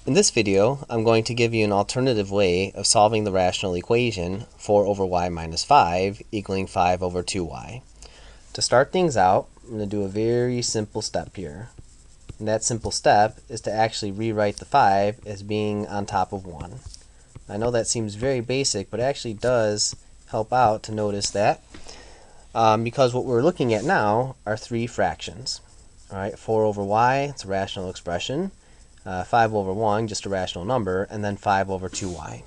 In this video, I'm going to give you an alternative way of solving the rational equation 4 over y minus 5 equaling 5 over 2y. To start things out, I'm going to do a very simple step here. And that simple step is to actually rewrite the 5 as being on top of 1. I know that seems very basic, but it actually does help out to notice that because what we're looking at now are three fractions. All right, 4 over y, it's a rational expression. 5 over 1, just a rational number, and then 5 over 2y.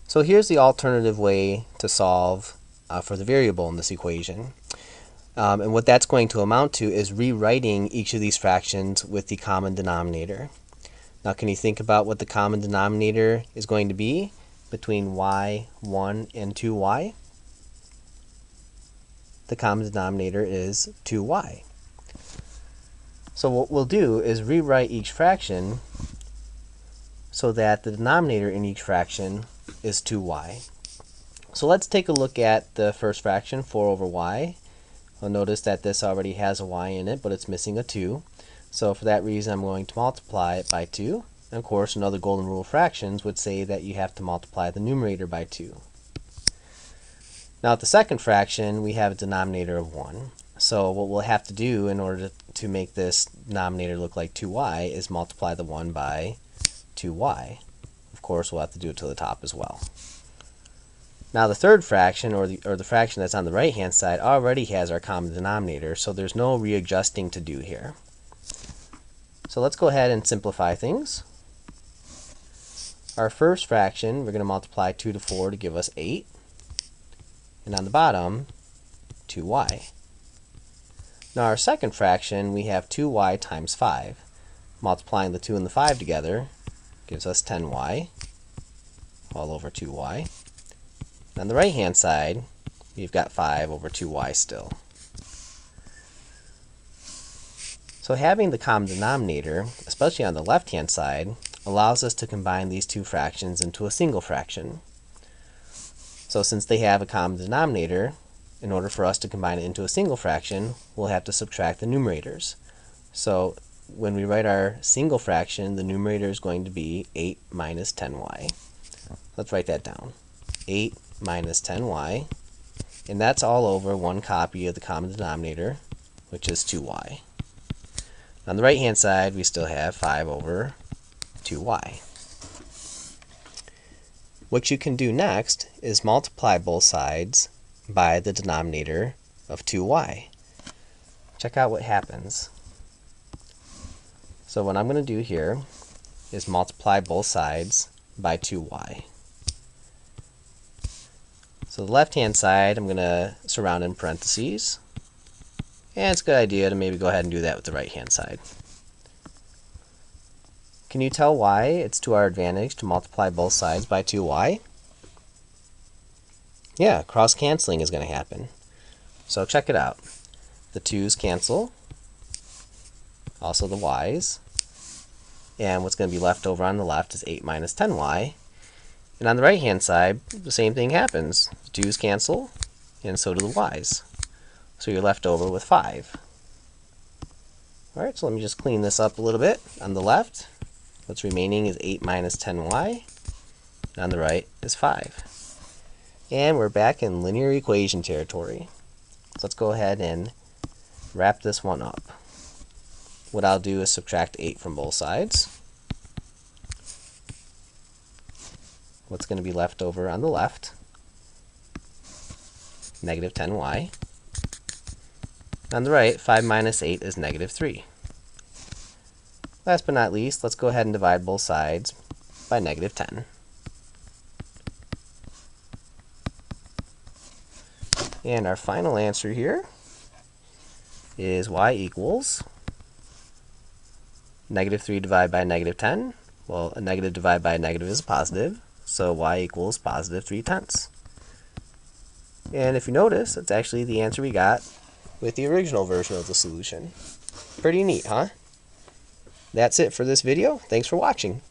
So here's the alternative way to solve for the variable in this equation. And what that's going to amount to is rewriting each of these fractions with the common denominator. Now can you think about what the common denominator is going to be between y1 and 2y? The common denominator is 2y. So what we'll do is rewrite each fraction so that the denominator in each fraction is 2y. So let's take a look at the first fraction, 4 over y. You'll notice that this already has a y in it, but it's missing a 2. So for that reason, I'm going to multiply it by 2. And of course, another golden rule of fractions would say that you have to multiply the numerator by 2. Now at the second fraction, we have a denominator of 1. So what we'll have to do in order to make this denominator look like 2y is multiply the 1 by 2y. Of course, we'll have to do it to the top as well. Now the third fraction, or the fraction that's on the right-hand side, already has our common denominator, so there's no readjusting to do here. So let's go ahead and simplify things. Our first fraction, we're going to multiply 2 to 4 to give us 8. And on the bottom, 2y. Now our second fraction, we have 2y times 5. Multiplying the 2 and the 5 together gives us 10y all over 2y. On the right-hand side, we've got 5 over 2y still. So having the common denominator, especially on the left-hand side, allows us to combine these two fractions into a single fraction. So since they have a common denominator, in order for us to combine it into a single fraction, we'll have to subtract the numerators. So when we write our single fraction, the numerator is going to be 8 minus 10y. Let's write that down. 8 minus 10y. And that's all over one copy of the common denominator, which is 2y. On the right-hand side, we still have 5 over 2y. What you can do next is multiply both sides by the denominator of 2y. Check out what happens. So what I'm going to do here is multiply both sides by 2y. So the left-hand side I'm going to surround in parentheses. And it's a good idea to maybe go ahead and do that with the right-hand side. Can you tell why it's to our advantage to multiply both sides by 2y? Yeah, cross-canceling is going to happen. So check it out. The 2's cancel, also the y's, and what's going to be left over on the left is 8 minus 10y. And on the right-hand side, the same thing happens. The 2's cancel, and so do the y's. So you're left over with 5. Alright, so let me just clean this up a little bit. On the left, what's remaining is 8 minus 10y, and on the right is 5. And we're back in linear equation territory. So let's go ahead and wrap this one up. What I'll do is subtract 8 from both sides. What's going to be left over on the left? Negative 10y. On the right, 5 minus 8 is negative 3. Last but not least, let's go ahead and divide both sides by negative 10. And our final answer here is y equals negative 3 divided by negative 10. Well, a negative divided by a negative is a positive, so y equals positive 3/10. And if you notice, it's actually the answer we got with the original version of the solution. Pretty neat, huh? That's it for this video. Thanks for watching.